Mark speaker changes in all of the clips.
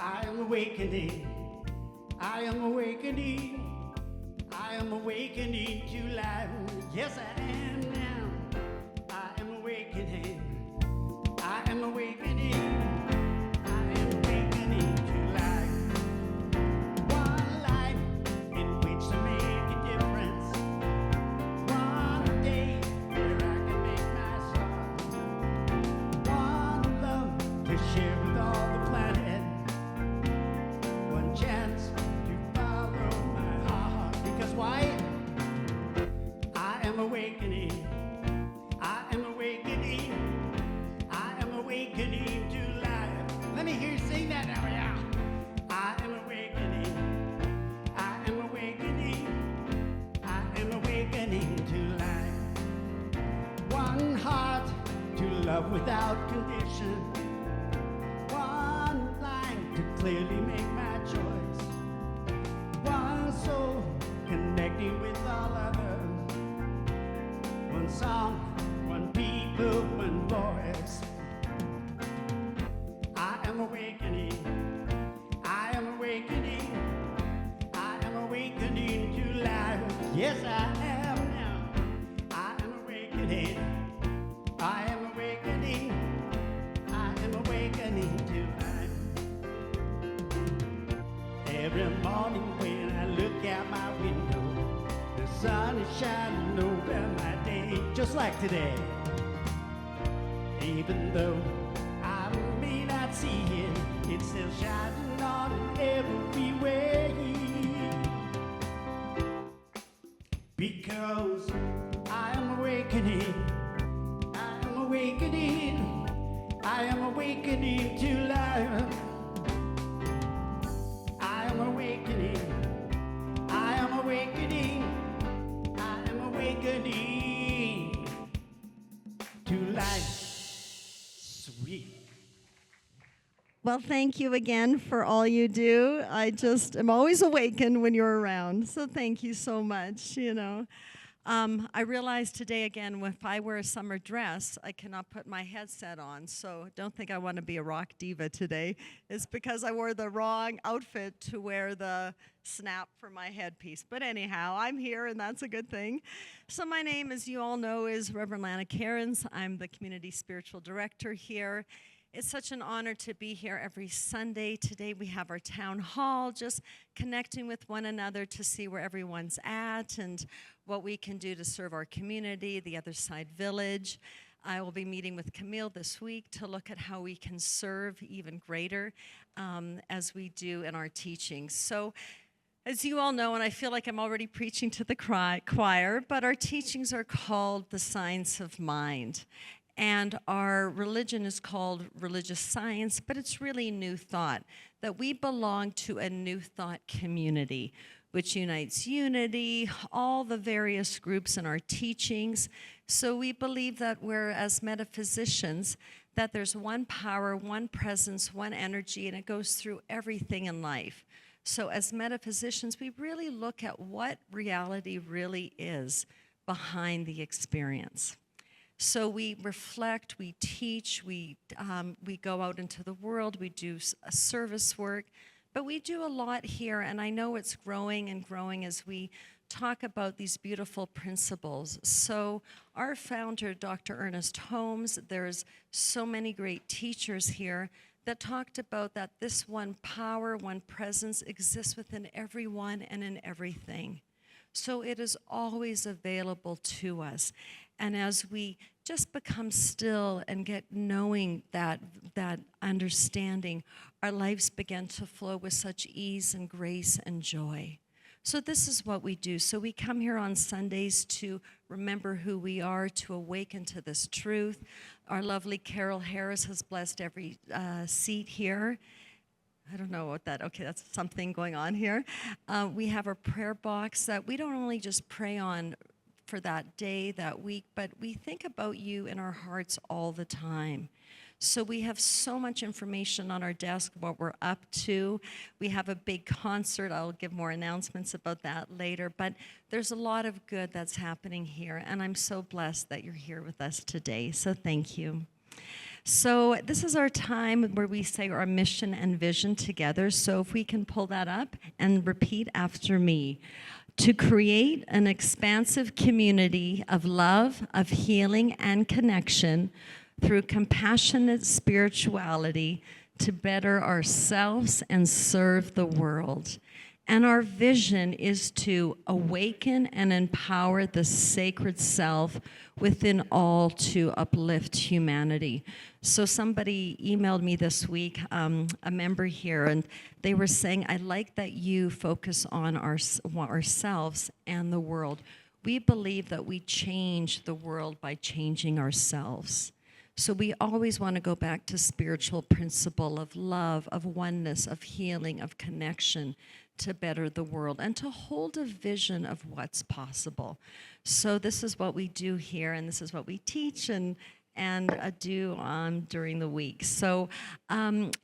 Speaker 1: I am awakening. I am awakening. I am awakening to life. Yes, I am now. I am awakening. I am awakening. I am awakening to life. One life in which to make a difference. One day where I can make my start. One love to share with all the planet. One chance to follow my heart. Because why? I am awakening. I am awakening. I am awakening to life. Let me hear you sing that now. Yeah. I am awakening. I am awakening. I am awakening to life. One heart to love without condition. One line to clearly make my choice. One soul connecting with all others. One song, one people, one voice. I am awakening. I am awakening. I am awakening to life. Yes, I am now. I am awakening. I am awakening. I am awakening to life. Every morning when I look out my window, the sun is shining over my day, just like today. Even though I may not see it, it's still shining on every way. Because I am awakening. I am awakening. I am awakening to life. I am awakening. I am awakening. I am awakening to life. Sweet.
Speaker 2: Well, thank you again for all you do. I just am always awakened when you're around. So thank you so much, I realized today again, if I wear a summer dress, I cannot put my headset on. So don't think I want to be a rock diva today. It's because I wore the wrong outfit to wear the snap for my headpiece. But anyhow, I'm here, and that's a good thing. So my name, as you all know, is Reverend Lanna Cairns. I'm the Community Spiritual Director here. It's such an honor to be here every Sunday. Today we have our town hall, just connecting with one another to see where everyone's at and what we can do to serve our community, the Other Side Village. I will be meeting with Camille this week to look at how we can serve even greater as we do in our teachings. So, as you all know, and I feel like I'm already preaching to the choir, but our teachings are called the Science of Mind. And our religion is called religious science, but it's really New Thought, that we belong to a New Thought community, which unites unity, all the various groups in our teachings. So we believe that we're, as metaphysicians, that there's one power, one presence, one energy, and it goes through everything in life. So as metaphysicians, we really look at what reality really is behind the experience. So we reflect, we teach, we go out into the world, we do service work, but we do a lot here, and I know it's growing and growing as we talk about these beautiful principles. So our founder, Dr. Ernest Holmes, there's so many great teachers here that talked about that this one power, one presence exists within everyone and in everything. So it is always available to us. And as we just become still and get knowing that understanding, our lives begin to flow with such ease and grace and joy. So this is what we do. So we come here on Sundays to remember who we are, to awaken to this truth. Our lovely Carol Harris has blessed every seat here. I don't know what that, okay, that's something going on here. We have a prayer box that we don't only just pray on for that day, that week, but we think about you in our hearts all the time. So we have so much information on our desk, what we're up to. We have a big concert. I'll give more announcements about that later, but there's a lot of good that's happening here, and I'm so blessed that you're here with us today, so thank you. So this is our time where we say our mission and vision together. So if we can pull that up and repeat after me. To create an expansive community of love, of healing, and connection through compassionate spirituality to better ourselves and serve the world. And our vision is to awaken and empower the sacred self within all to uplift humanity. So somebody emailed me this week, a member here, and they were saying, I like that you focus on ourselves and the world. We believe that we change the world by changing ourselves. So we always want to go back to spiritual principle of love, of oneness, of healing, of connection to better the world and to hold a vision of what's possible. So this is what we do here, and this is what we teach and do during the week. So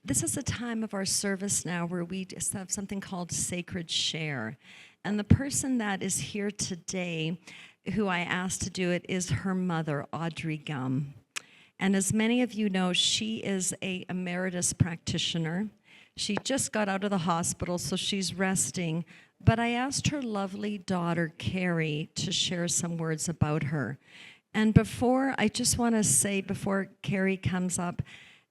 Speaker 2: this is a time of our service now where we just have something called Sacred Share. And the person that is here today, who I asked to do it, is her mother, Audrey Gum. And as many of you know, she is a Emeritus Practitioner. She just got out of the hospital, so she's resting. But I asked her lovely daughter, Kari, to share some words about her. And I just want to say, before Kari comes up,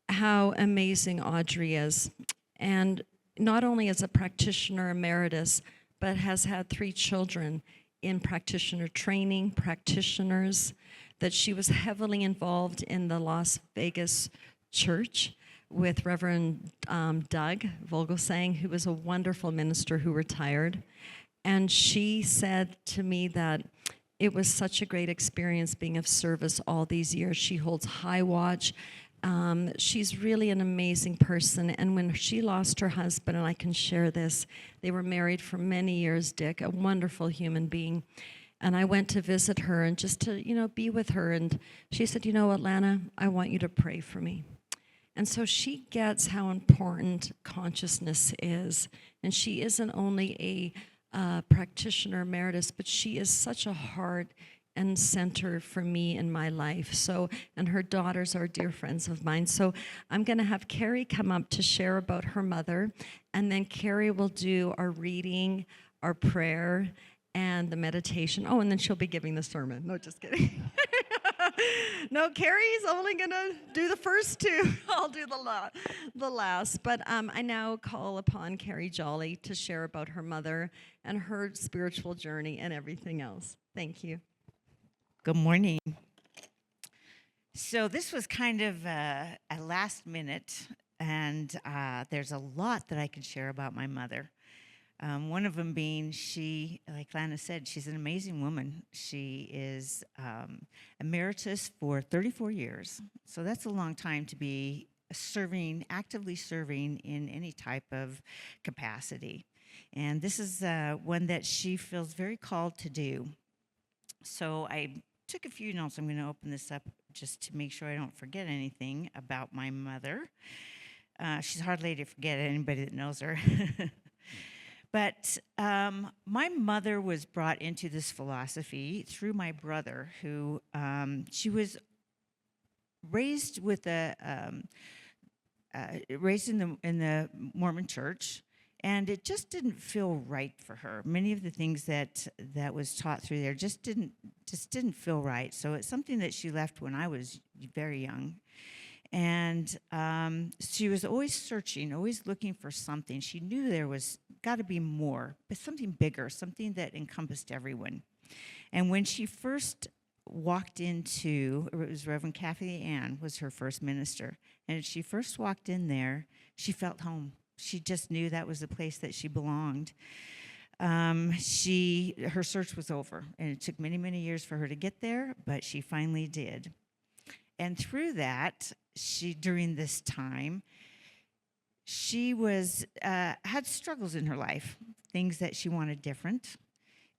Speaker 2: how amazing Audrey is. And not only as a practitioner emeritus, but has had 3 children in practitioner training, practitioners, that she was heavily involved in the Las Vegas church with Reverend Doug Vogelsang, who was a wonderful minister who retired. And she said to me that it was such a great experience being of service all these years. She holds high watch. She's really an amazing person. And when she lost her husband, and I can share this, they were married for many years, Dick, a wonderful human being. And I went to visit her and just to, be with her. And she said, you know what, Lanna, I want you to pray for me. And so she gets how important consciousness is. And she isn't only a practitioner emeritus, but she is such a heart and center for me in my life. So, and her daughters are dear friends of mine. So I'm going to have Kari come up to share about her mother. And then Kari will do our reading, our prayer, and the meditation. Oh, and then she'll be giving the sermon. No, just kidding. No, Kari's only going to do the first 2. I'll do the last. But I now call upon Kari Jolley to share about her mother and her spiritual journey and everything else. Thank you.
Speaker 3: Good morning. So this was kind of a last minute, and there's a lot that I can share about my mother. One of them being she, like Lanna said, she's an amazing woman. She is emeritus for 34 years. So that's a long time to be actively serving in any type of capacity. And this is one that she feels very called to do. So I took a few notes. I'm going to open this up just to make sure I don't forget anything about my mother. She's hardly to forget anybody that knows her. But my mother was brought into this philosophy through my brother, who she was raised with raised in the Mormon Church, and it just didn't feel right for her. Many of the things that was taught through there just didn't feel right. So it's something that she left when I was very young. And she was always searching, always looking for something. She knew there was got to be more, but something bigger, something that encompassed everyone. And when she first walked into, it was Reverend Kathy Ann was her first minister. And as she first walked in there, she felt home. She just knew that was the place that she belonged. Her search was over, and it took many, many years for her to get there, but she finally did. And through that, during this time, she had struggles in her life, things that she wanted different.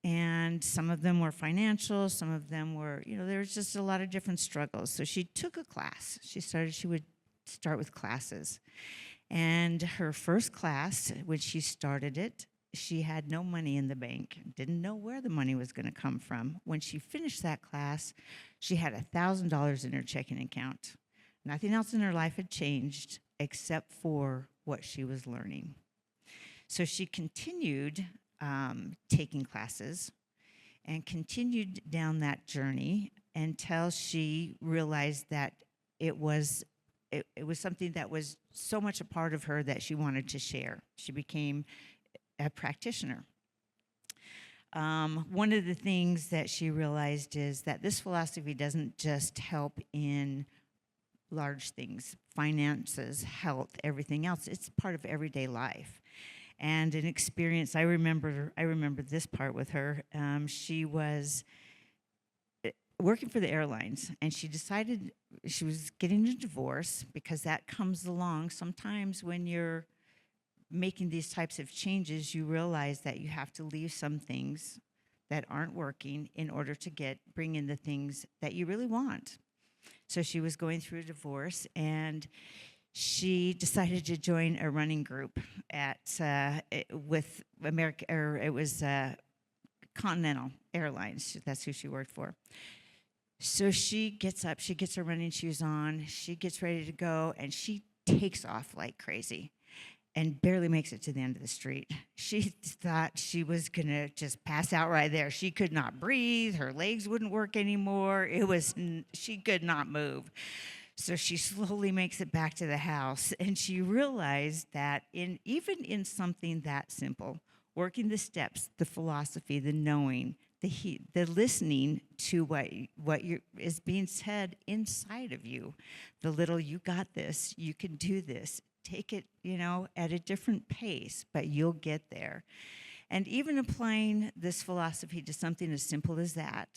Speaker 3: And some of them were financial, some of them were, there was just a lot of different struggles. So she took a class. She would start with classes. And her first class, when she started it, she had no money in the bank, didn't know where the money was going to come from. When she finished that class, she had $1,000 in her checking account. Nothing else in her life had changed except for what she was learning. So she continued taking classes and continued down that journey until she realized that it was something that was so much a part of her that she wanted to share. She became a practitioner. One of the things that she realized is that this philosophy doesn't just help in large things, finances, health, everything else. It's part of everyday life. And an experience, I remember this part with her. She was working for the airlines, and she decided she was getting a divorce, because that comes along sometimes when you're making these types of changes. You realize that you have to leave some things that aren't working in order to bring in the things that you really want. So she was going through a divorce, and she decided to join a running group with America, or it was Continental Airlines. That's who she worked for. So she gets up, she gets her running shoes on, she gets ready to go, and she takes off like crazy and barely makes it to the end of the street. She thought she was going to just pass out right there. She could not breathe. Her legs wouldn't work anymore. She could not move. So she slowly makes it back to the house, and she realized that even in something that simple, working the steps, the philosophy, the knowing, the listening to what is being said inside of you, the little, you got this, you can do this, take it, at a different pace, but you'll get there. And even applying this philosophy to something as simple as that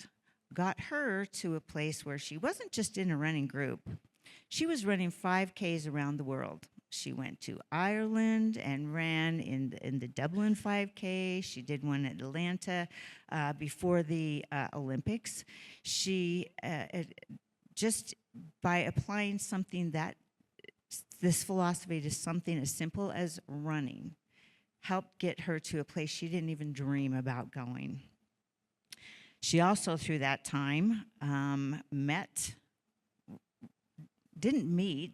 Speaker 3: got her to a place where she wasn't just in a running group. She was running 5Ks around the world. She went to Ireland and ran in the Dublin 5K. She did one at Atlanta before the Olympics. She, just by applying this philosophy to something as simple as running, helped get her to a place she didn't even dream about going. She also, through that time,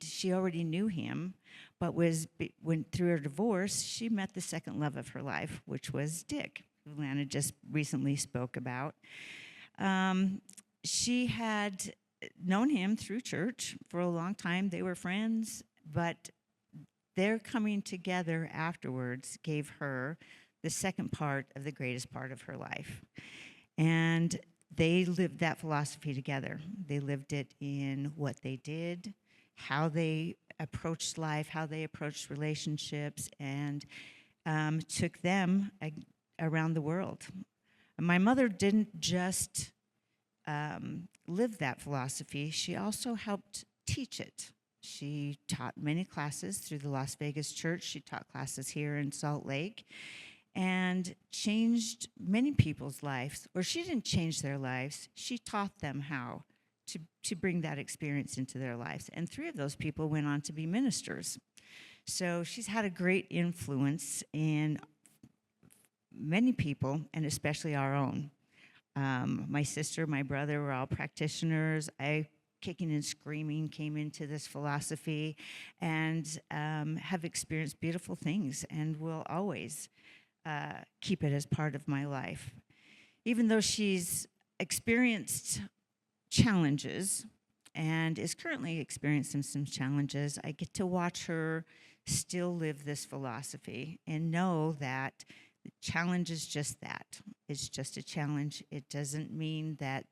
Speaker 3: she already knew him, but went through her divorce, she met the second love of her life, which was Dick, who Lanna just recently spoke about. She had known him through church for a long time. They were friends, but their coming together afterwards gave her the second part of the greatest part of her life. And they lived that philosophy together. They lived it in what they did, how they approached life, how they approached relationships, and took them around the world. My mother didn't just live that philosophy, she also helped teach it. She taught many classes through the Las Vegas church. She taught classes here in Salt Lake, and changed many people's lives. Or she didn't change their lives, she taught them how to bring that experience into their lives. And 3 of those people went on to be ministers. So she's had a great influence in many people, and especially our own. My sister, my brother were all practitioners. I, kicking and screaming, came into this philosophy and have experienced beautiful things, and will always keep it as part of my life. Even though she's experienced challenges and is currently experiencing some challenges, I get to watch her still live this philosophy and know that the challenge is just that. It's just a challenge. It doesn't mean that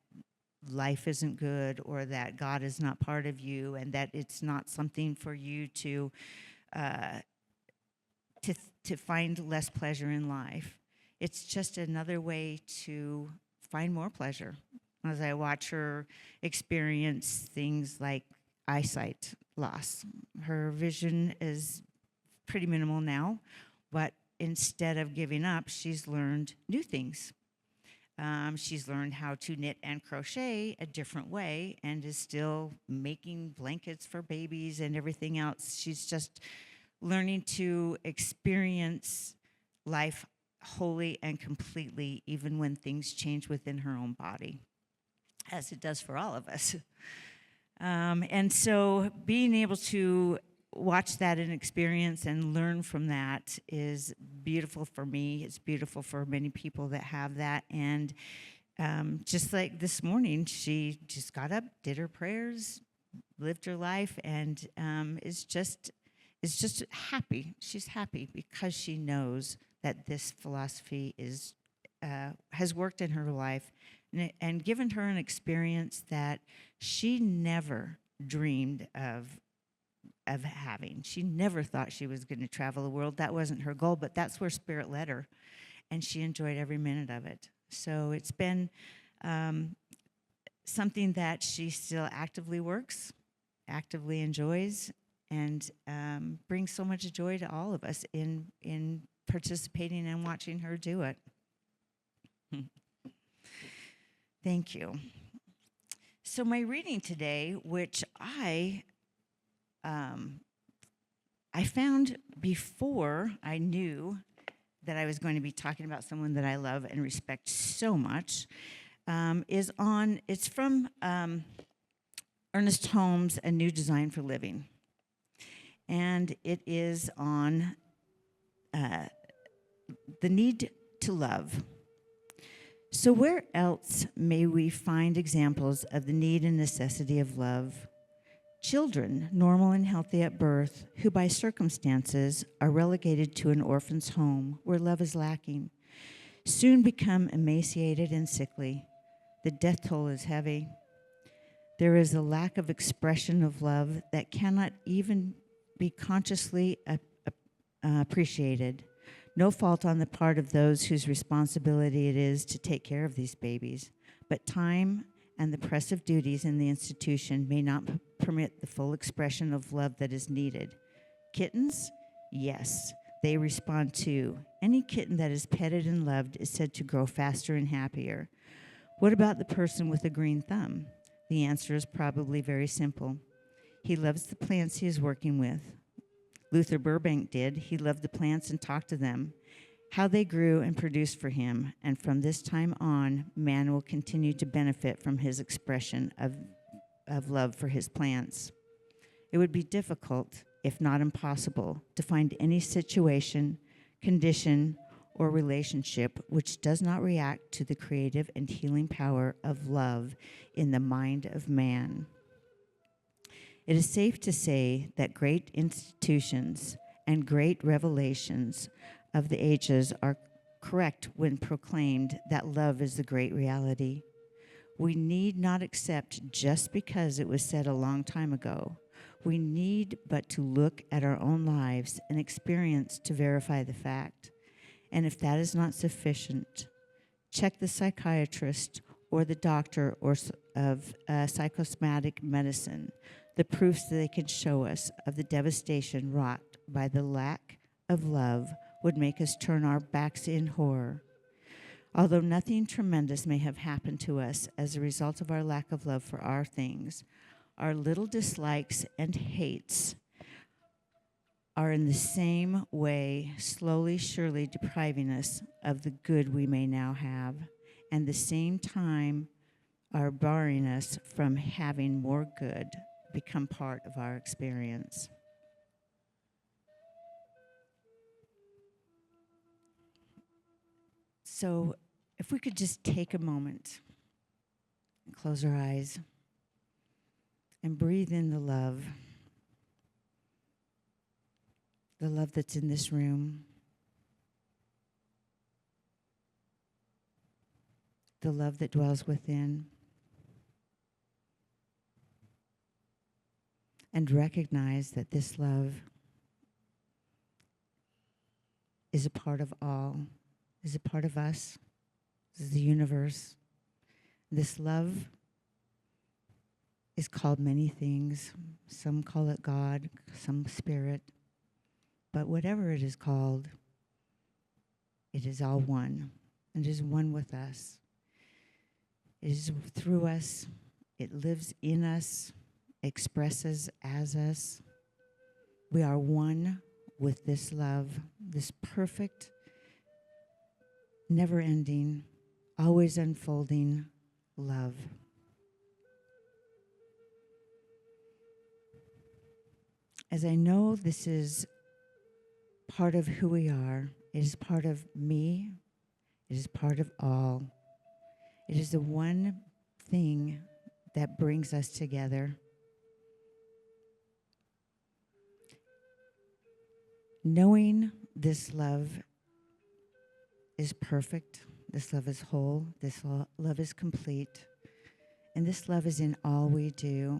Speaker 3: life isn't good or that God is not part of you and that it's not something for you to find less pleasure in life. It's just another way to find more pleasure. As I watch her experience things like eyesight loss. Her vision is pretty minimal now, but instead of giving up, she's learned new things. She's learned how to knit and crochet a different way and is still making blankets for babies and everything else. She's just learning to experience life wholly and completely, even when things change within her own body, as it does for all of us. And so being able to watch that and experience and learn from that is beautiful for me. It's beautiful for many people that have that. And just like this morning, she just got up, did her prayers, lived her life, and is just happy. She's happy because she knows that this philosophy is has worked in her life and given her an experience that she never dreamed of having. She never thought she was going to travel the world. That wasn't her goal, but that's where Spirit led her, and she enjoyed every minute of it. So it's been something that she still actively works, actively enjoys, and brings so much joy to all of us in participating and watching her do it. Thank you. So my reading today, which I found before I knew that I was going to be talking about someone that I love and respect so much, it's from Ernest Holmes' A New Design for Living. And it is on the need to love. So where else may we find examples of the need and necessity of love? Children, normal and healthy at birth, who by circumstances are relegated to an orphan's home where love is lacking, soon become emaciated and sickly. The death toll is heavy. There is a lack of expression of love that cannot even be consciously appreciated. No fault on the part of those whose responsibility it is to take care of these babies, but time and the press of duties in the institution may not permit the full expression of love that is needed. Kittens? Yes, they respond too. Any kitten that is petted and loved is said to grow faster and happier. What about the person with a green thumb? The answer is probably very simple. He loves the plants he is working with. Luther Burbank did. He loved the plants and talked to them, how they grew and produced for him, and from this time on, man will continue to benefit from his expression of love for his plants. It would be difficult, if not impossible, to find any situation, condition, or relationship which does not react to the creative and healing power of love in the mind of man. It is safe to say that great institutions and great revelations of the ages are correct when proclaimed that love is the great reality. We need not accept just because it was said a long time ago. We need but to look at our own lives and experience to verify the fact. And if that is not sufficient, check the psychiatrist or the doctor of psychosomatic medicine, the proofs that they can show us of the devastation wrought by the lack of love would make us turn our backs in horror. Although nothing tremendous may have happened to us as a result of our lack of love for our things, our little dislikes and hates are in the same way slowly, surely depriving us of the good we may now have, and the same time are barring us from having more good become part of our experience. So if we could just take a moment, close our eyes, and breathe in the love that's in this room, the love that dwells within, and recognize that this love is a part of all, is a part of us, is the universe. This love is called many things. Some call it God, some spirit. But whatever it is called, it is all one. It is one with us. It is through us. It lives in us, expresses as us. We are one with this love, this perfect, never-ending, always unfolding love. as I know this is part of who we are, it is part of me, it is part of all. It is the one thing that brings us together. Knowing this love is perfect, this love is whole, this love is complete, and this love is in all we do.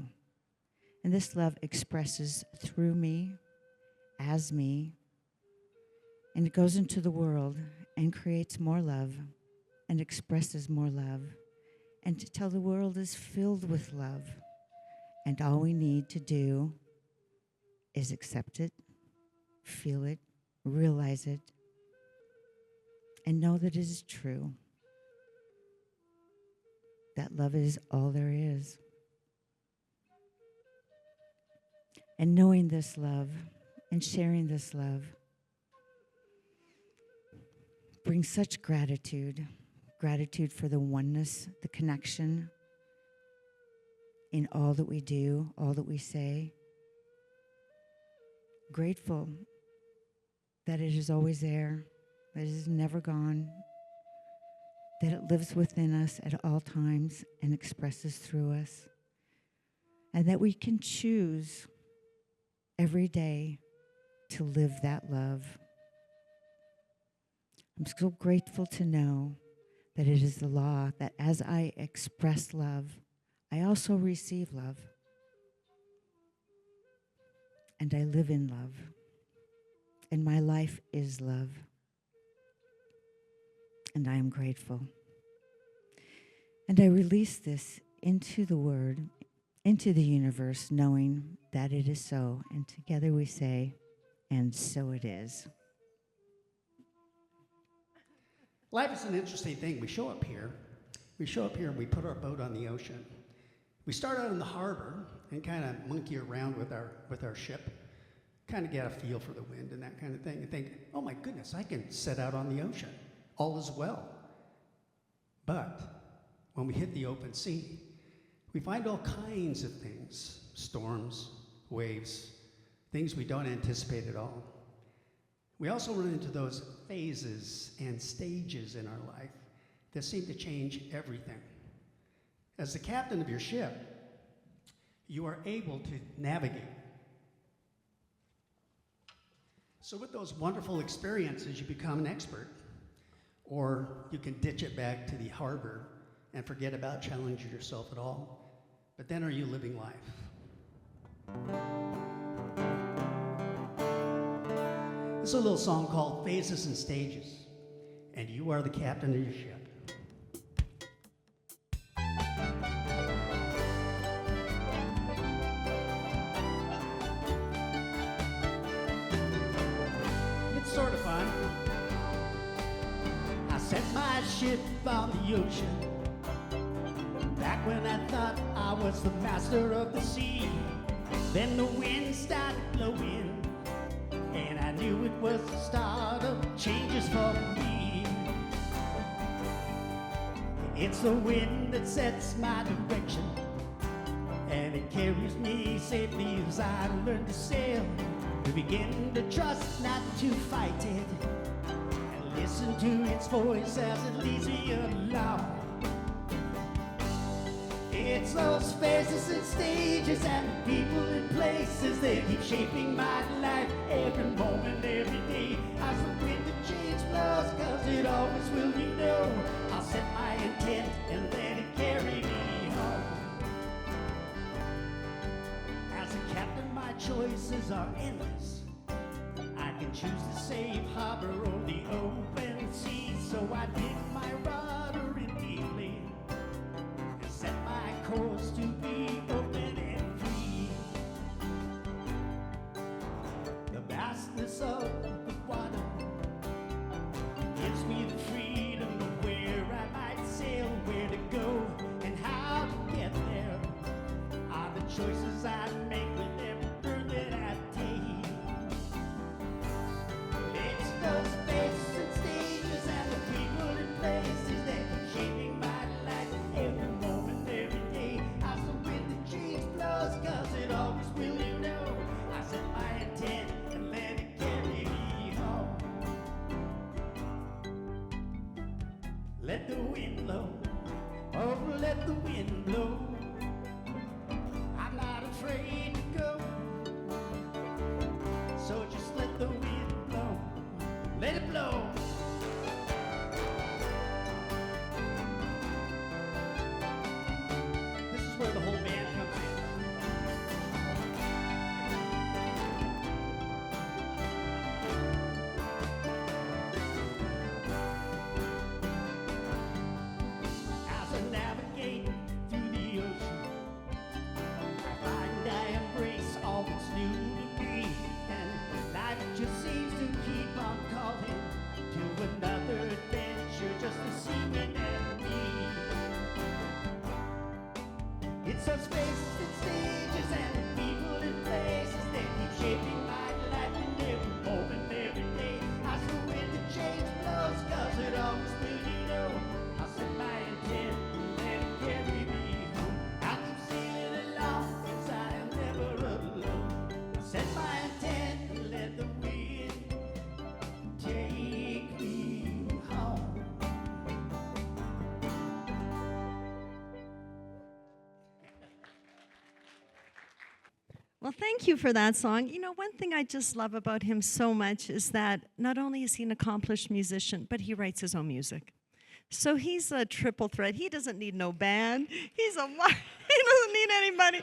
Speaker 3: And this love expresses through me, as me, and it goes into the world and creates more love and expresses more love, and to tell the world is filled with love. And all we need to do is accept it, feel it, realize it, and know that it is true. That love is all there is. And knowing this love and sharing this love brings such gratitude for the oneness, the connection in all that we do, all that we say. Grateful that it is always there, that it is never gone, that it lives within us at all times and expresses through us, and that we can choose every day to live that love. I'm so grateful to know that it is the law that as I express love, I also receive love. And I live in love. And my life is love. And I am grateful. And I release this into the word, into the universe, knowing that it is so. And together we say, and so it is.
Speaker 1: Life is an interesting thing. We show up here and we put our boat on the ocean. We start out in the harbor and kind of monkey around with our ship, kind of get a feel for the wind and that kind of thing, and think, oh my goodness, I can set out on the ocean. All is well. But when we hit the open sea, we find all kinds of things, storms, waves, things we don't anticipate at all. We also run into those phases and stages in our life that seem to change everything. As the captain of your ship, you are able to navigate. So with those wonderful experiences, you become an expert, or you can ditch it back to the harbor and forget about challenging yourself at all. But then are you living life? This is a little song called Phases and Stages, and you are the captain of your ship. It's sort of fun. I set my ship on the ocean, back when I thought I was the master of the sea. Then the wind started blowing, and I knew it was the start of changes for me. It's the wind that sets my direction, and it carries me safely as I learn to sail. We begin to trust, not to fight it, and listen to its voice as it leads me along. It's those phases and stages and the people and places, they keep shaping my life every moment, every day. As the wind and change blows, cause it always will, you know. I'll set my intent and let it carry me home. As a captain, my choices are endless. I can choose the safe harbor or the open sea. So I dip my rudder in deeply and set my course to be open and free. The vastness of the water gives me the freedom of where I might sail, where to go and how to get there. Are the choices I make with every bird that I take. It's those phases and stages and the people and places. let the wind blow. Oh, let the wind blow. I'm not afraid to go. So just let the wind blow. Let it blow. This is where the whole band comes in. As I navigate through the ocean, I find I embrace all that's new to me, and life just seems to keep on calling to another adventure just to see when and me. It's those spaces and stages and people and places that keep shaping my life in every moment, every day. I swear when the change blows, 'cause it always will, you know. I'll set my intent and let it carry me home. I'll keep sailing along, 'cause I am never alone. I'll set my intent and let the wind take me home.
Speaker 2: Well, thank you for that song. You know, one thing I just love about him so much is that not only is he an accomplished musician, but he writes his own music. So he's a triple threat. He doesn't need no band. He doesn't need anybody.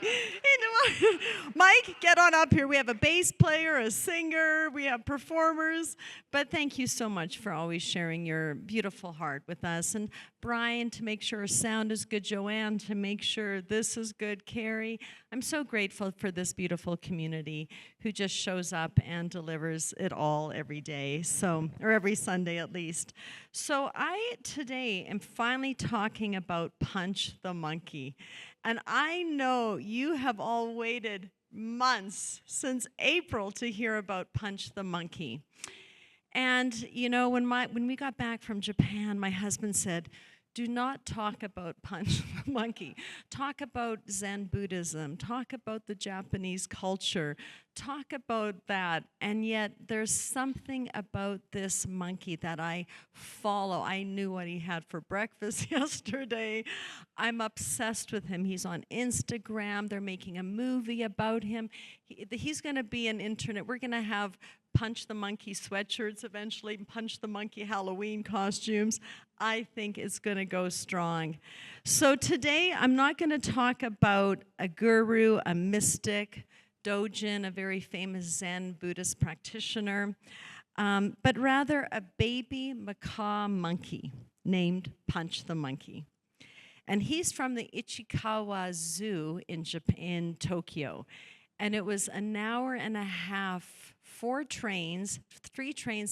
Speaker 2: Mike, get on up here. We have a bass player, a singer, we have performers. But thank you so much for always sharing your beautiful heart with us. And Brian, to make sure our sound is good. Joanne, to make sure this is good. Carrie, I'm so grateful for this beautiful community who just shows up and delivers it all every day, or every Sunday at least. So I today am finally talking about Punch the Monkey. And I know you have all waited months since April to hear about Punch the Monkey. And you know, when we got back from Japan, my husband said, do not talk about Punch the Monkey. Talk about Zen Buddhism. Talk about the Japanese culture. Talk about that. And yet there's something about this monkey that I follow. I knew what he had for breakfast yesterday. I'm obsessed with him. He's on Instagram. They're making a movie about him. He's going to be an internet. We're going to have Punch the Monkey sweatshirts eventually, Punch the Monkey Halloween costumes. I think it's going to go strong. So today, I'm not going to talk about a guru, a mystic, Dojin, a very famous Zen Buddhist practitioner, but rather a baby macaw monkey named Punch the Monkey. And he's from the Ichikawa Zoo in Tokyo. And it was an hour and a half, 3 trains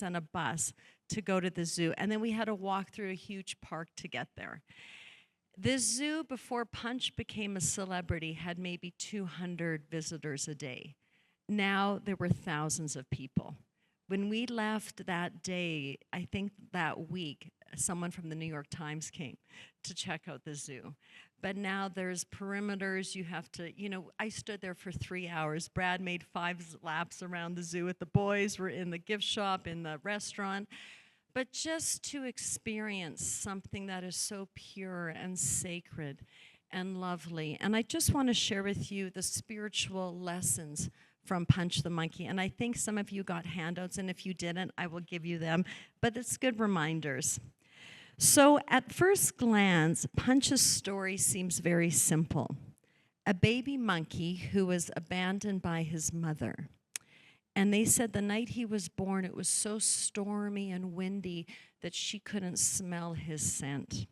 Speaker 2: and a bus to go to the zoo. And then we had to walk through a huge park to get there. This zoo, before Punch became a celebrity, had maybe 200 visitors a day. Now there were thousands of people. When we left that day, I think that week, someone from the New York Times came to check out the zoo. But now there's perimeters. You have to, I stood there for 3 hours. Brad made 5 laps around the zoo with the boys. We're in the gift shop, in the restaurant. But just to experience something that is so pure and sacred and lovely. And I just want to share with you the spiritual lessons from Punch the Monkey. And I think some of you got handouts, and if you didn't, I will give you them. But it's good reminders. So at first glance, Punch's story seems very simple. A baby monkey who was abandoned by his mother. And they said the night he was born, it was so stormy and windy that she couldn't smell his scent.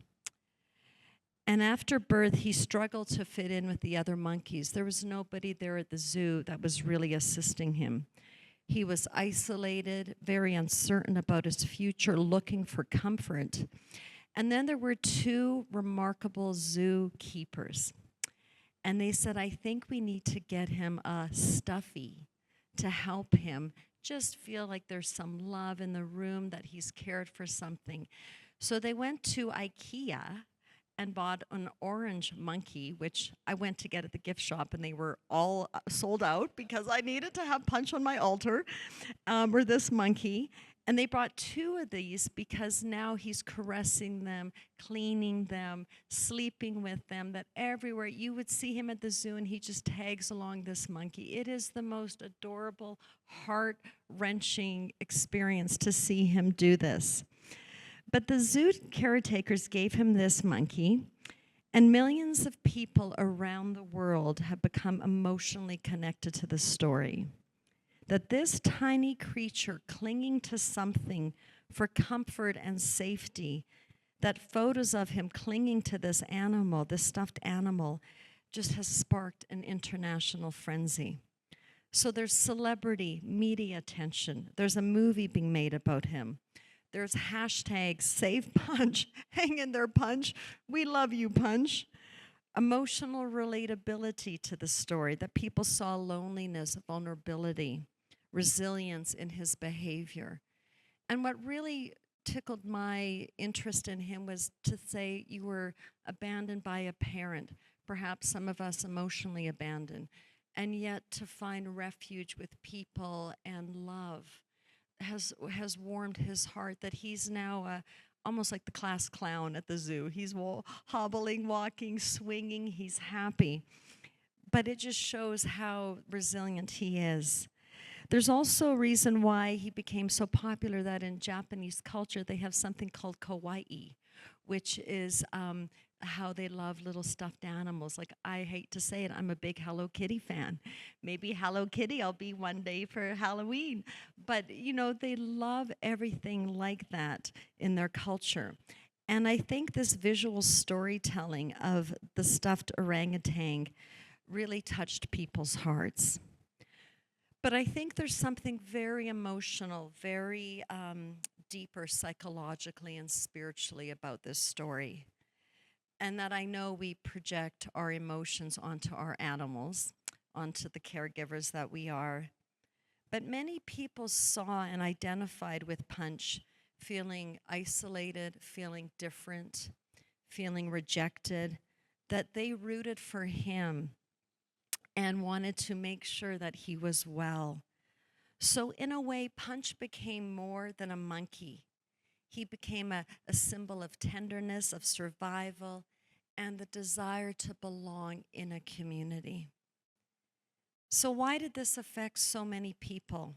Speaker 2: And after birth, he struggled to fit in with the other monkeys. There was nobody there at the zoo that was really assisting him. He was isolated, very uncertain about his future, looking for comfort. And then there were 2 remarkable zoo keepers. And they said, I think we need to get him a stuffy to help him just feel like there's some love in the room, that he's cared for something. So they went to IKEA and bought an orange monkey, which I went to get at the gift shop, and they were all sold out because I needed to have Punch on my altar, or this monkey. And they brought 2 of these because now he's caressing them, cleaning them, sleeping with them, that everywhere you would see him at the zoo and he just tags along this monkey. It is the most adorable, heart-wrenching experience to see him do this. But the zoo caretakers gave him this monkey, and millions of people around the world have become emotionally connected to the story. That this tiny creature clinging to something for comfort and safety, that photos of him clinging to this animal, this stuffed animal, just has sparked an international frenzy. So there's celebrity, media attention. There's a movie being made about him. There's hashtags, save Punch, hang in there, Punch. We love you, Punch. Emotional relatability to the story, that people saw loneliness, vulnerability, resilience in his behavior. And what really tickled my interest in him was to say you were abandoned by a parent, perhaps some of us emotionally abandoned, and yet to find refuge with people and love has warmed his heart, that he's now almost like the class clown at the zoo. He's hobbling, walking, swinging, he's happy. But it just shows how resilient he is. There's also a reason why he became so popular, that in Japanese culture they have something called kawaii, which is how they love little stuffed animals. Like, I hate to say it, I'm a big Hello Kitty fan. Maybe Hello Kitty I'll be one day for Halloween. But, you know, they love everything like that in their culture. And I think this visual storytelling of the stuffed orangutan really touched people's hearts. But I think there's something very emotional, very deeper psychologically and spiritually about this story. And that I know we project our emotions onto our animals, onto the caregivers that we are. But many people saw and identified with Punch, feeling isolated, feeling different, feeling rejected, that they rooted for him and wanted to make sure that he was well. So in a way, Punch became more than a monkey. He became a symbol of tenderness, of survival, and the desire to belong in a community. So why did this affect so many people?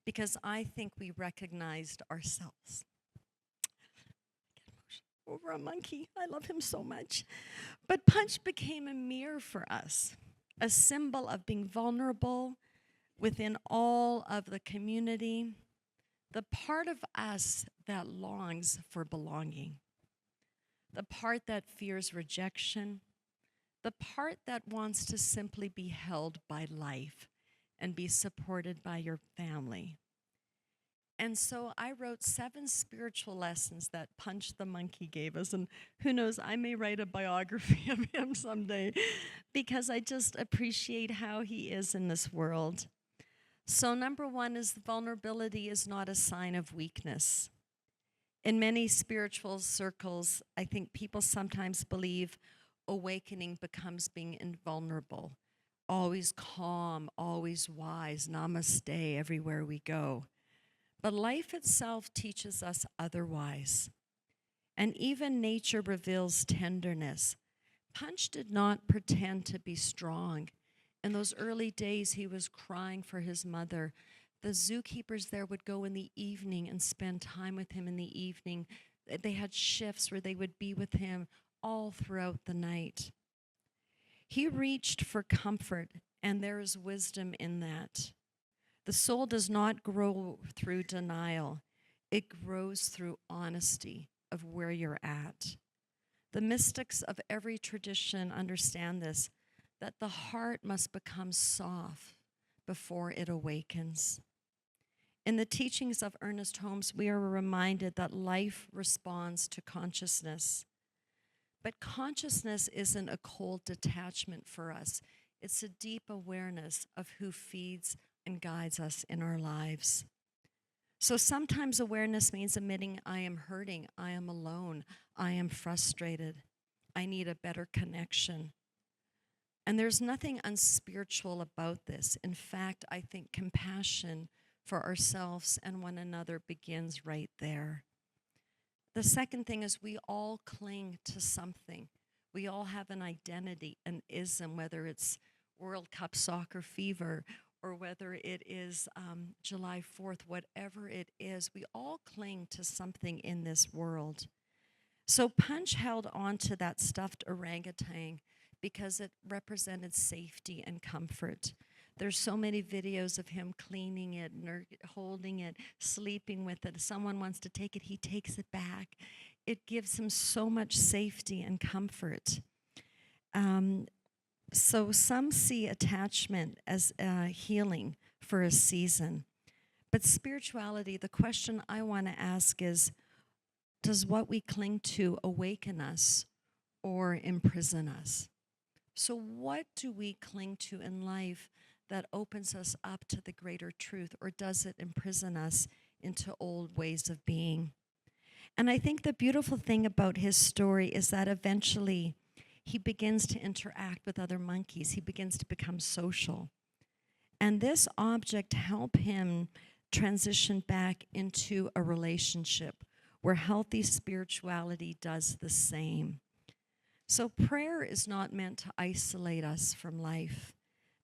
Speaker 2: Because I think we recognized ourselves. Over a monkey, I love him so much. But Punch became a mirror for us, a symbol of being vulnerable within all of the community, the part of us that longs for belonging, the part that fears rejection, the part that wants to simply be held by life and be supported by your family. And so I wrote 7 spiritual lessons that Punch the monkey gave us. And who knows, I may write a biography of him someday, because I just appreciate how he is in this world. So number 1 is vulnerability is not a sign of weakness. In many spiritual circles, I think people sometimes believe awakening becomes being invulnerable, always calm, always wise, namaste everywhere we go. But life itself teaches us otherwise. And even nature reveals tenderness. Punch did not pretend to be strong. In those early days, he was crying for his mother. The zookeepers there would go in the evening and spend time with him in the evening. They had shifts where they would be with him all throughout the night. He reached for comfort, and there is wisdom in that. The soul does not grow through denial. It grows through honesty of where you're at. The mystics of every tradition understand this, that the heart must become soft before it awakens. In the teachings of Ernest Holmes, we are reminded that life responds to consciousness. But consciousness isn't a cold detachment for us. It's a deep awareness of who feeds and guides us in our lives. So sometimes awareness means admitting, I am hurting, I am alone, I am frustrated, I need a better connection. And there's nothing unspiritual about this. In fact, I think compassion for ourselves and one another begins right there. The second thing is we all cling to something. We all have an identity, an ism, whether it's World Cup soccer fever or whether it is July 4th, whatever it is, we all cling to something in this world. So Punch held on to that stuffed orangutan because it represented safety and comfort. There's so many videos of him cleaning it, holding it, sleeping with it. If someone wants to take it, he takes it back. It gives him so much safety and comfort. So some see attachment as healing for a season. But spirituality, the question I want to ask is, does what we cling to awaken us or imprison us? So what do we cling to in life that opens us up to the greater truth, or does it imprison us into old ways of being? And I think the beautiful thing about his story is that eventually he begins to interact with other monkeys. He begins to become social. And this object helped him transition back into a relationship where healthy spirituality does the same. So prayer is not meant to isolate us from life.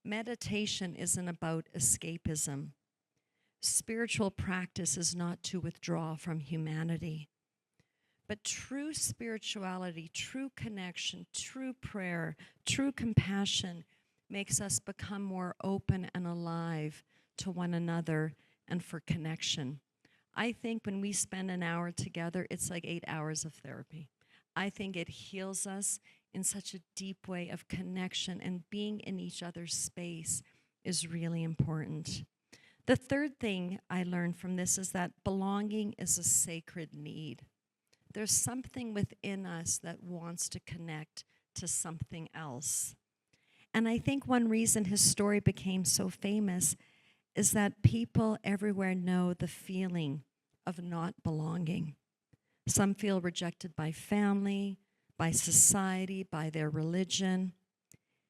Speaker 2: Meditation isn't about escapism. Spiritual practice is not to withdraw from humanity. But true spirituality, true connection, true prayer, true compassion makes us become more open and alive to one another and for connection. I think when we spend an hour together, it's like 8 hours of therapy. I think it heals us in such a deep way of connection, and being in each other's space is really important. The third thing I learned from this is that belonging is a sacred need. There's something within us that wants to connect to something else. And I think one reason his story became so famous is that people everywhere know the feeling of not belonging. Some feel rejected by family, by society, by their religion,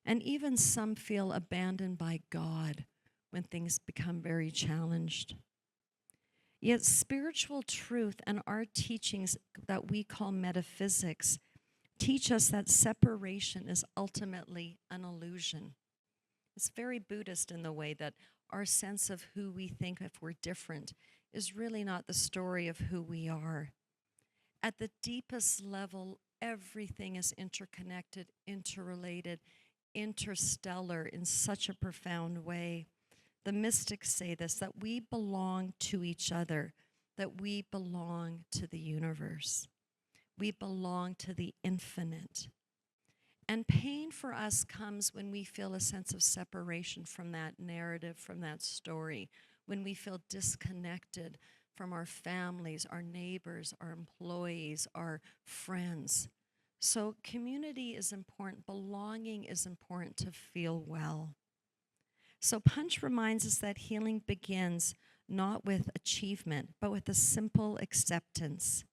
Speaker 2: and even some feel abandoned by God when things become very challenged. Yet spiritual truth and our teachings that we call metaphysics teach us that separation is ultimately an illusion. It's very Buddhist in the way that our sense of who we think if we're different is really not the story of who we are. At the deepest level, everything is interconnected, interrelated, interstellar in such a profound way. The mystics say this, that we belong to each other, that we belong to the universe. We belong to the infinite. And pain for us comes when we feel a sense of separation from that narrative, from that story, when we feel disconnected from our families, our neighbors, our employees, our friends. So community is important. Belonging is important to feel well. So Punch reminds us that healing begins not with achievement, but with a simple acceptance.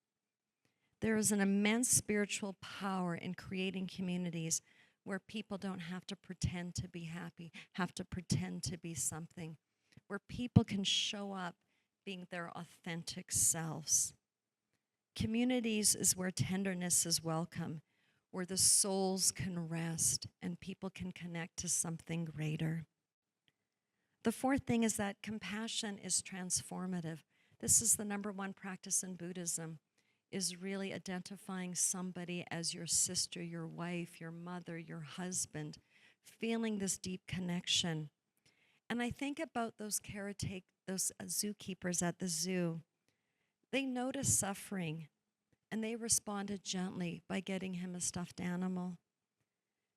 Speaker 2: There is an immense spiritual power in creating communities where people don't have to pretend to be happy, have to pretend to be something, where people can show up being their authentic selves. Communities is where tenderness is welcome, where the souls can rest and people can connect to something greater. The fourth thing is that compassion is transformative. This is the number one practice in Buddhism, is really identifying somebody as your sister, your wife, your mother, your husband, feeling this deep connection. And I think about those zookeepers at the zoo. They noticed suffering, and they responded gently by getting him a stuffed animal.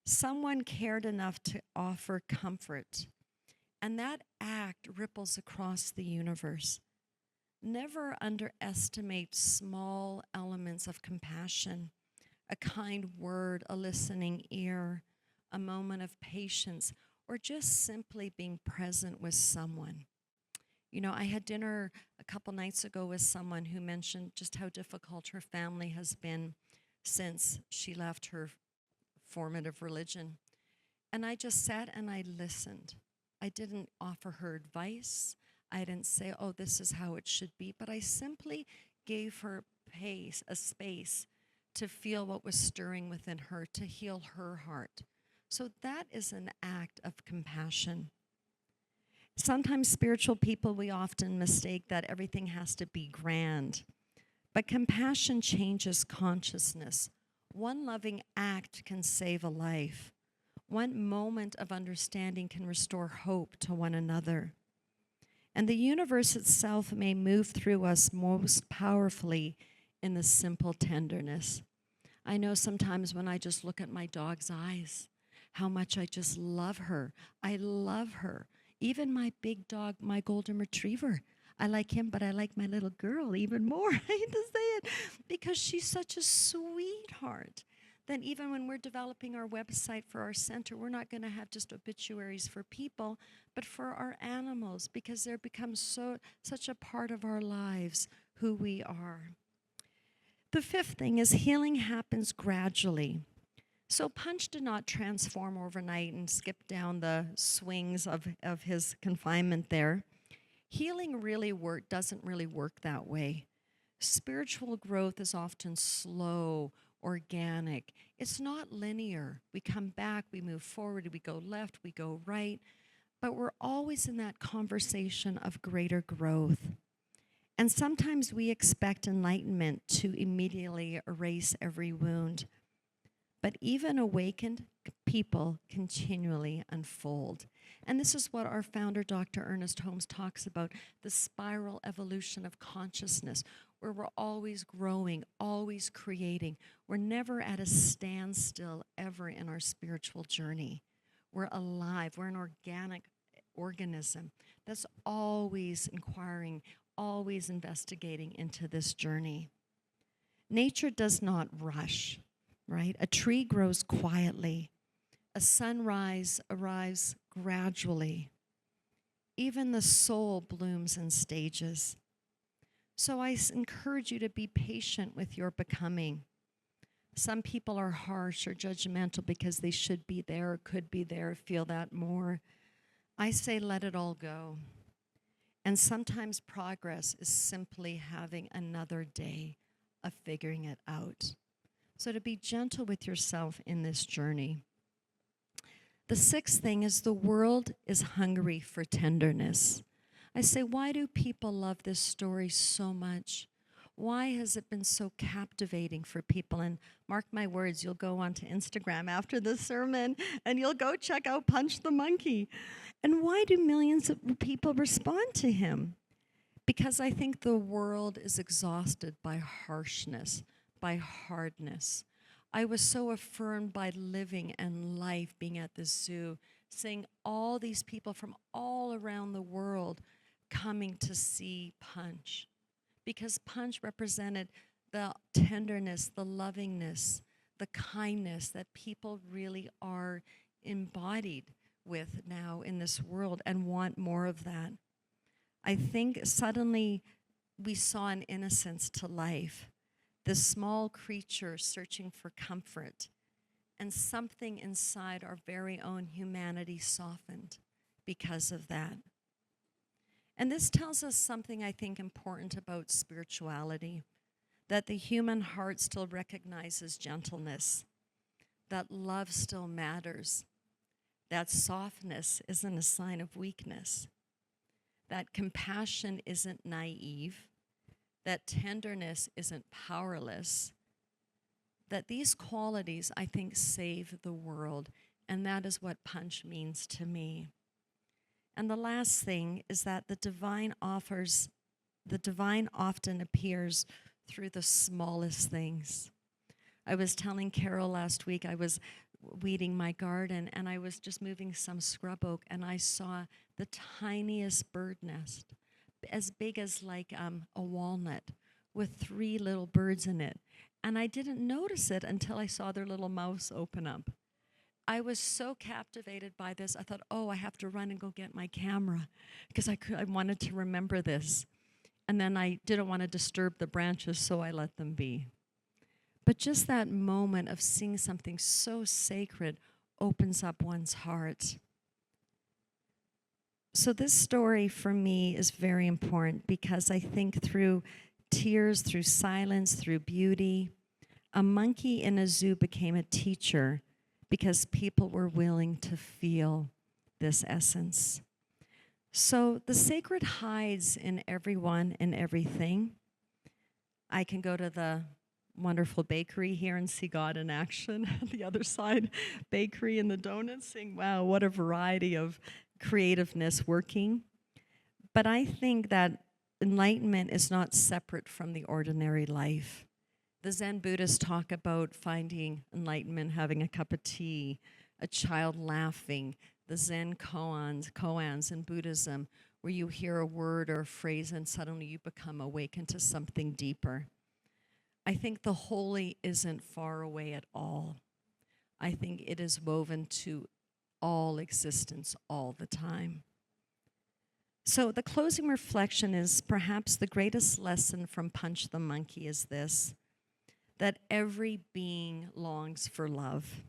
Speaker 2: Someone cared enough to offer comfort, and that act ripples across the universe. Never underestimate small elements of compassion, a kind word, a listening ear, a moment of patience, or just simply being present with someone. You know, I had dinner a couple nights ago with someone who mentioned just how difficult her family has been since she left her formative religion. And I just sat and I listened. I didn't offer her advice. I didn't say, oh, this is how it should be, but I simply gave her a space to feel what was stirring within her, to heal her heart. So that is an act of compassion. Sometimes spiritual people, we often mistake that everything has to be grand. But compassion changes consciousness. One loving act can save a life. One moment of understanding can restore hope to one another. And the universe itself may move through us most powerfully in the simple tenderness. I know sometimes when I just look at my dog's eyes, how much I just love her. I love her. Even my big dog, my golden retriever, I like him, but I like my little girl even more. I hate to say it, because she's such a sweetheart. Then even when we're developing our website for our center, we're not going to have just obituaries for people, but for our animals, because they're become such a part of our lives, who we are. The fifth thing is healing happens gradually. So Punch did not transform overnight and skip down the swings of his confinement there. Healing doesn't really work that way. Spiritual growth is often slow, organic. It's not linear. We come back, we move forward, we go left, we go right, but we're always in that conversation of greater growth. And sometimes we expect enlightenment to immediately erase every wound. But even awakened people continually unfold. And this is what our founder, Dr. Ernest Holmes, talks about, the spiral evolution of consciousness, where we're always growing, always creating. We're never at a standstill ever in our spiritual journey. We're alive. We're an organic organism that's always inquiring, always investigating into this journey. Nature does not rush. Right? A tree grows quietly. A sunrise arrives gradually. Even the soul blooms in stages. So I encourage you to be patient with your becoming. Some people are harsh or judgmental because they should be there or could be there, feel that more. I say let it all go. And sometimes progress is simply having another day of figuring it out. So to be gentle with yourself in this journey. The sixth thing is the world is hungry for tenderness. I say, why do people love this story so much? Why has it been so captivating for people? And mark my words, you'll go onto Instagram after this sermon and you'll go check out Punch the Monkey. And why do millions of people respond to him? Because I think the world is exhausted by harshness, by hardness. I was so affirmed by living and life, being at the zoo, seeing all these people from all around the world coming to see Punch. Because Punch represented the tenderness, the lovingness, the kindness that people really are embodied with now in this world and want more of that. I think suddenly we saw an innocence to life. This small creature searching for comfort, and something inside our very own humanity softened because of that. And this tells us something I think important about spirituality, that the human heart still recognizes gentleness, that love still matters, that softness isn't a sign of weakness, that compassion isn't naive, that tenderness isn't powerless, that these qualities, I think, save the world, and that is what Punch means to me. And the last thing is that the divine often appears through the smallest things. I was telling Carol last week, I was weeding my garden, and I was just moving some scrub oak, and I saw the tiniest bird nest, as big as like a walnut, with 3 little birds in it. And I didn't notice it until I saw their little mouths open up. I was so captivated by this, I thought, oh, I have to run and go get my camera, because I wanted to remember this. And then I didn't want to disturb the branches, so I let them be. But just that moment of seeing something so sacred opens up one's heart. So this story for me is very important because I think through tears, through silence, through beauty, a monkey in a zoo became a teacher because people were willing to feel this essence. So the sacred hides in everyone and everything. I can go to the wonderful bakery here and see God in action. The other side, bakery and the donuts, saying, wow, what a variety of creativeness working. But I think that enlightenment is not separate from the ordinary life. The Zen Buddhists talk about finding enlightenment, having a cup of tea, a child laughing, the Zen koans in Buddhism, where you hear a word or a phrase and suddenly you become awakened to something deeper. I think the holy isn't far away at all. I think it is woven to all existence all the time. So the closing reflection is perhaps the greatest lesson from Punch the Monkey is this, that every being longs for love,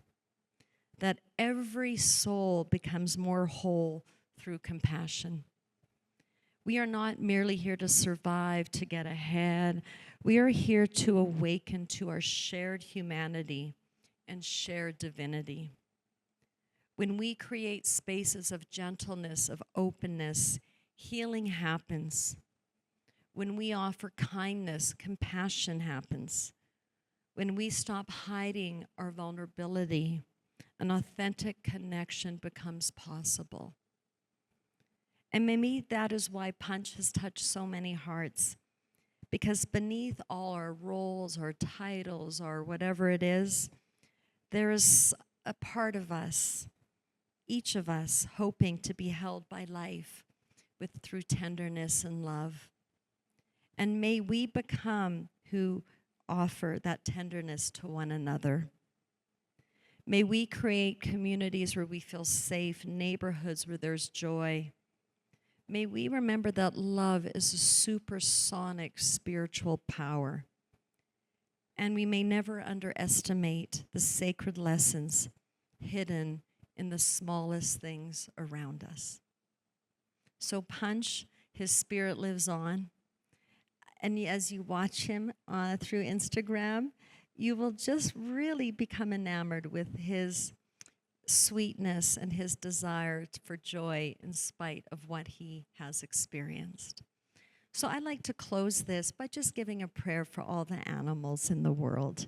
Speaker 2: that every soul becomes more whole through compassion. We are not merely here to survive, to get ahead. We are here to awaken to our shared humanity and shared divinity. When we create spaces of gentleness, of openness, healing happens. When we offer kindness, compassion happens. When we stop hiding our vulnerability, an authentic connection becomes possible. And maybe that is why Punch has touched so many hearts, because beneath all our roles, our titles, or whatever it is, there is a part of us, each of us, hoping to be held by life through tenderness and love. And may we become who offer that tenderness to one another. May we create communities where we feel safe, neighborhoods where there's joy. May we remember that love is a supersonic spiritual power. And we may never underestimate the sacred lessons hidden in the smallest things around us. So Punch, his spirit lives on. And as you watch him through Instagram, you will just really become enamored with his sweetness and his desire for joy in spite of what he has experienced. So I'd like to close this by just giving a prayer for all the animals in the world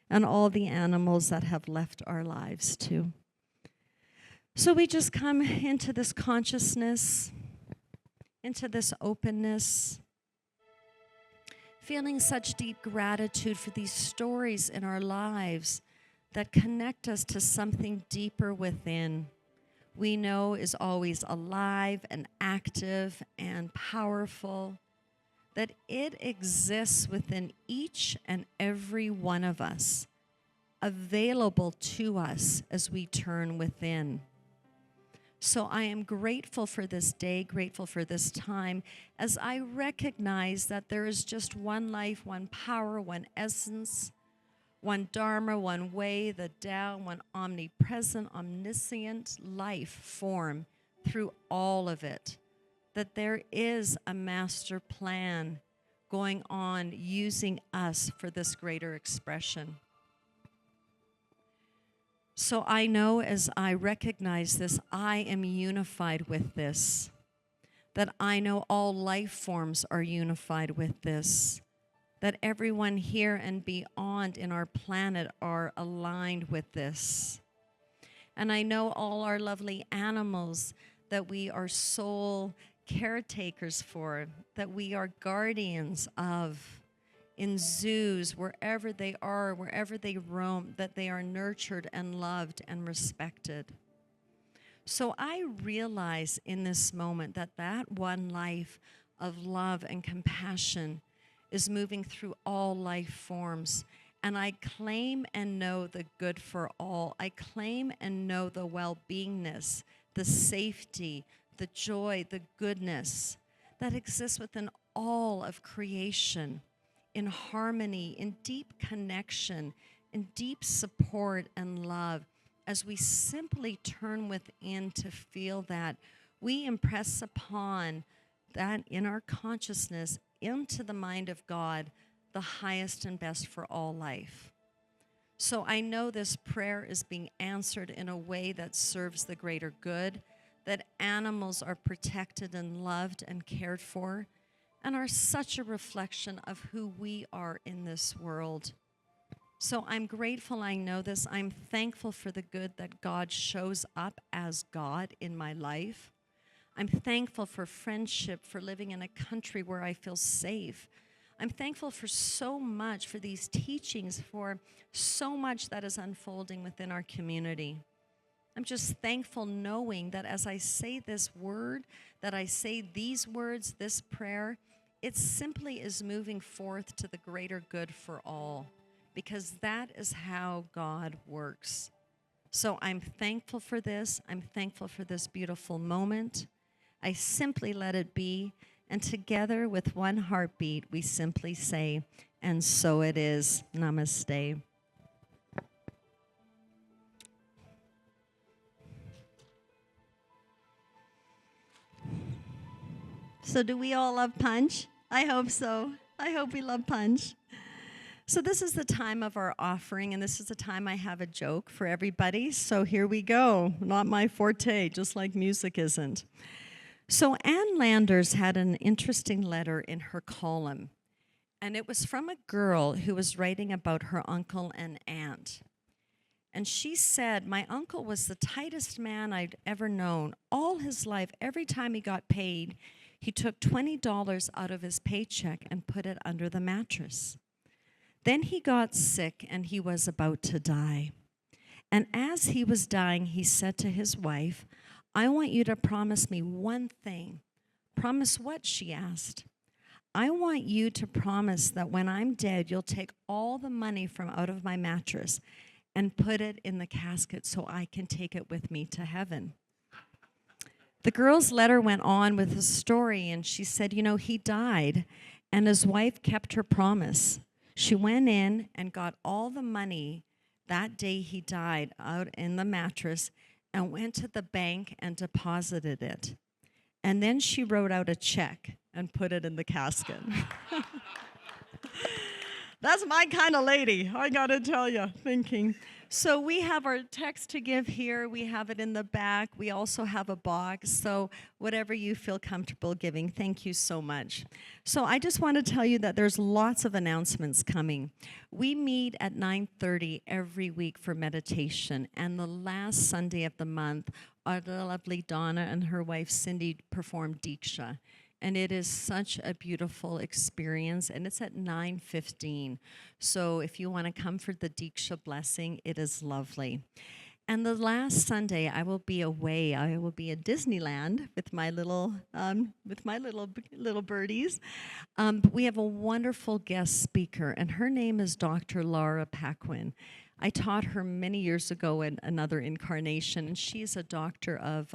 Speaker 2: and all the animals that have left our lives too. So we just come into this consciousness, into this openness, feeling such deep gratitude for these stories in our lives that connect us to something deeper within. We know is always alive and active and powerful, that it exists within each and every one of us, available to us as we turn within. So I am grateful for this day, grateful for this time, as I recognize that there is just one life, one power, one essence, one Dharma, one way, the Tao, one omnipresent, omniscient life form through all of it. That there is a master plan going on using us for this greater expression. So I know as I recognize this, I am unified with this. That I know all life forms are unified with this. That everyone here and beyond in our planet are aligned with this. And I know all our lovely animals that we are soul caretakers for, that we are guardians of, in zoos, wherever they are, wherever they roam, that they are nurtured and loved and respected. So I realize in this moment that that one life of love and compassion is moving through all life forms. And I claim and know the good for all. I claim and know the well-beingness, the safety, the joy, the goodness that exists within all of creation, in harmony, in deep connection, in deep support and love. As we simply turn within to feel that, we impress upon that in our consciousness into the mind of God, the highest and best for all life. So I know this prayer is being answered in a way that serves the greater good, that animals are protected and loved and cared for, and are such a reflection of who we are in this world. So I'm grateful I know this. I'm thankful for the good that God shows up as God in my life. I'm thankful for friendship, for living in a country where I feel safe. I'm thankful for so much, for these teachings, for so much that is unfolding within our community. I'm just thankful knowing that as I say this word, that I say these words, this prayer, it simply is moving forth to the greater good for all, because that is how God works. So I'm thankful for this. I'm thankful for this beautiful moment. I simply let it be. And together with one heartbeat, we simply say, and so it is. Namaste. So do we all love punch? I hope so. I hope we love punch. So this is the time of our offering, and this is the time I have a joke for everybody. So here we go. Not my forte, just like music isn't. So Ann Landers had an interesting letter in her column, and it was from a girl who was writing about her uncle and aunt. And she said, my uncle was the tightest man I'd ever known. All his life, every time he got paid, he took $20 out of his paycheck and put it under the mattress. Then he got sick and he was about to die. And as he was dying, he said to his wife, I want you to promise me one thing. Promise what? She asked. I want you to promise that when I'm dead, you'll take all the money from out of my mattress and put it in the casket so I can take it with me to heaven. The girl's letter went on with a story, and she said, he died, and his wife kept her promise. She went in and got all the money that day he died out in the mattress and went to the bank and deposited it. And then she wrote out a check and put it in the casket. That's my kind of lady, I gotta tell you, thinking. So we have our text to give here. We have it in the back. We also have a box. So whatever you feel comfortable giving, thank you so much. So I just want to tell you that there's lots of announcements coming. We meet at 9:30 every week for meditation. And the last Sunday of the month, our lovely Donna and her wife Cindy perform Diksha. And it is such a beautiful experience, and it's at 9:15. So if you want to come for the Diksha blessing, it is lovely. And the last Sunday, I will be away. I will be at Disneyland with my little birdies. But we have a wonderful guest speaker, and her name is Dr. Laura Paquin. I taught her many years ago in another incarnation, and she's a doctor of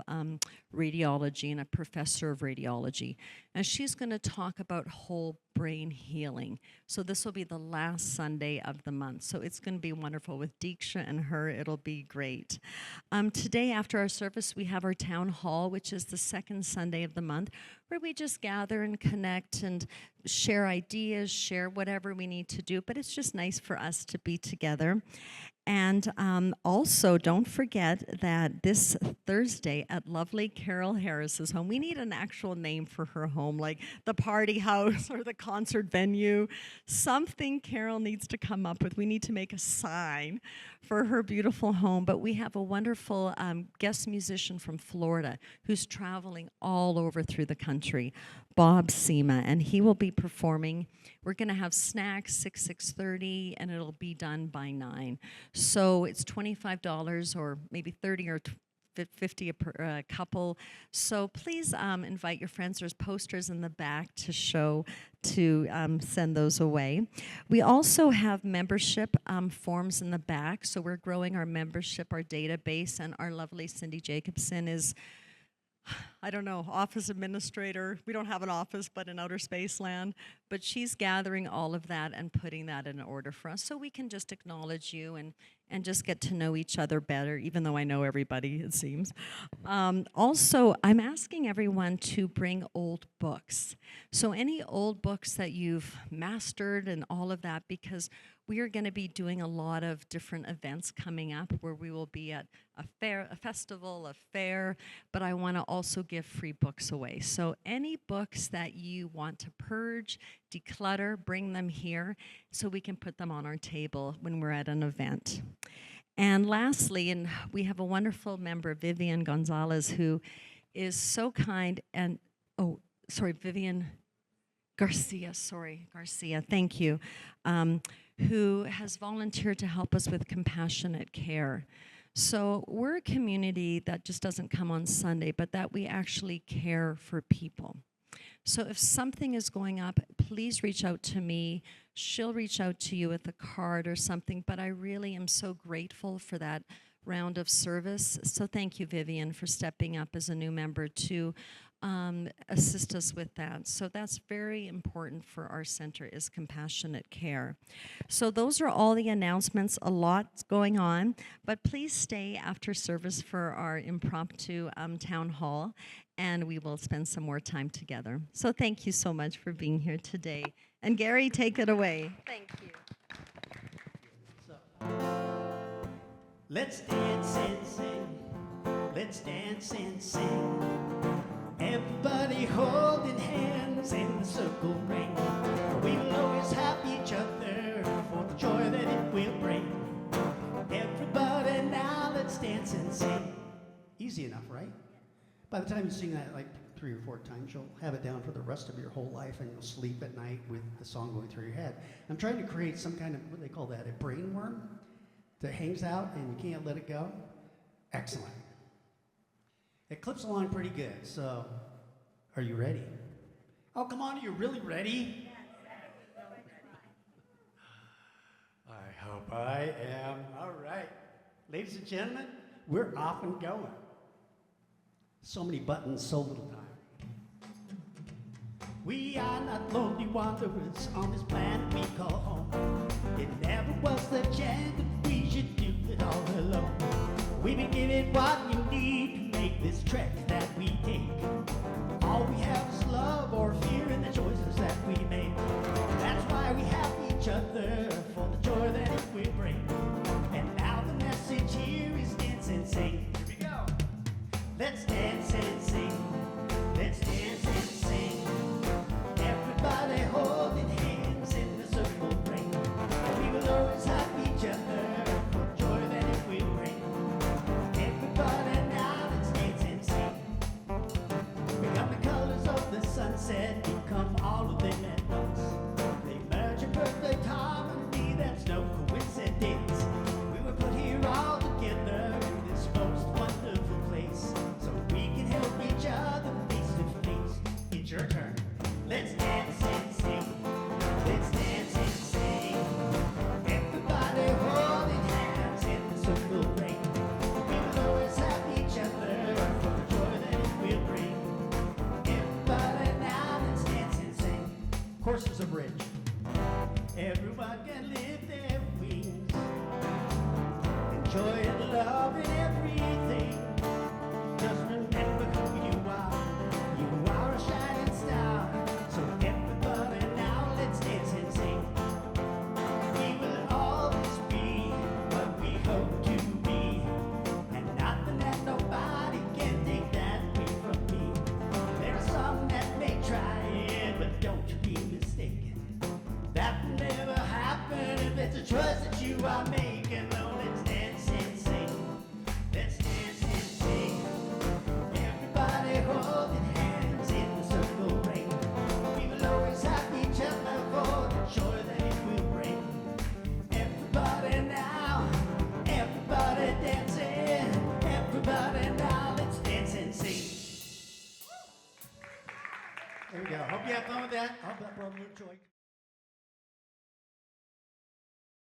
Speaker 2: radiology and a professor of radiology. And she's going to talk about whole brain healing. So this will be the last Sunday of the month. So it's going to be wonderful with Diksha and her. It'll be great. Today, after our service, we have our town hall, which is the second Sunday of the month, where we just gather and connect and share ideas, share whatever we need to do. But it's just nice for us to be together. And also, don't forget that this Thursday at lovely Carol Harris's home, we need an actual name for her home, like the party house or the concert venue. Something Carol needs to come up with. We need to make a sign for her beautiful home. But we have a wonderful guest musician from Florida who's traveling all over through the country, Bob Seema, and he will be performing. We're going to have snacks 6:30, and it'll be done by 9. So it's $25 or maybe 30 or 50 a couple. So please invite your friends. There's posters in the back to show, to send those away. We also have membership forms in the back. So we're growing our membership, our database, and our lovely Cindy Jacobson is I don't know, office administrator. We don't have an office, but in outer space land. But she's gathering all of that and putting that in order for us so we can just acknowledge you and just get to know each other better, even though I know everybody, it seems. Also, I'm asking everyone to bring old books. So any old books that you've mastered and all of that, because we are going to be doing a lot of different events coming up where we will be at a fair, a festival, a fair, but I want to also give free books away. So any books that you want to purge, declutter, bring them here so we can put them on our table when we're at an event. And lastly, and we have a wonderful member, Vivian Gonzalez, who is so kind and, Vivian Garcia, thank you, who has volunteered to help us with compassionate care. So we're a community that just doesn't come on Sunday, but that we actually care for people. So if something is going up, please reach out to me. She'll reach out to you with a card or something, but I really am so grateful for that round of service. So thank you, Vivian, for stepping up as a new member to assist us with that. So that's very important for our center, is compassionate care. So those are all the announcements. A lot's going on, but please stay after service for our impromptu town hall, and we will spend some more time together. So thank you so much for being here today. And Gary, take it away. Thank you.
Speaker 1: Let's dance and sing. Let's dance and sing. Everybody holding hands in the circle ring. We will always have each other for the joy that it will bring. Everybody now, let's dance and sing. Easy enough, right? By the time you sing that like 3 or 4 times, you'll have it down for the rest of your whole life, and you'll sleep at night with the song going through your head. I'm trying to create some kind of, what do they call that, a brain worm that hangs out and you can't let it go. Excellent. It clips along pretty good, so are you ready? Oh, come on, are you really ready? I hope I am. All right. Ladies and gentlemen, we're off and going. So many buttons, so little time. We are not lonely wanderers on this planet we call home. It never was the chance that we should do it all alone. We've been given what we need to make this trek that we take. All we have is love or fear in the choices that we make. That's why we have each other for the joy that it will bring. And now the message here is dance and sing. Here we go. Let's dance and sing. Let's dance and sing. Everybody holding hands in the circle ring. We will always have each other for the joy that it will bring. Everybody now, let's dance and sing. We got the colors of the sunset, we come all of them at once. They merge in perfect harmony, that's no coincidence. We were put here all together in this most wonderful place, so we can help each other face to face. It's your turn. Let's dance and sing. Let's dance and sing. Everybody holding hands in the circle ring. We will always have each other for the joy that it will bring. Everybody now, let's dance and sing. Chorus is a bridge. Everyone can lift their wings. Enjoy and love in everything. Just remember who you are. You are a shining star. So everybody now, let's dance and sing. We will always be what we hope to be, and nothing that nobody can take that away from me. There are some that may try it, but don't you be mistaken. That will never happen if it's a choice that you are making. No, let's dance and sing. Let's dance and sing. Everybody holding hands in the circle ring. We will always have each other for the joy that it will bring. Everybody now, everybody dancing. Everybody now, let's dance and sing. There we go. Hope you have fun with that. Hope that brought a little joy.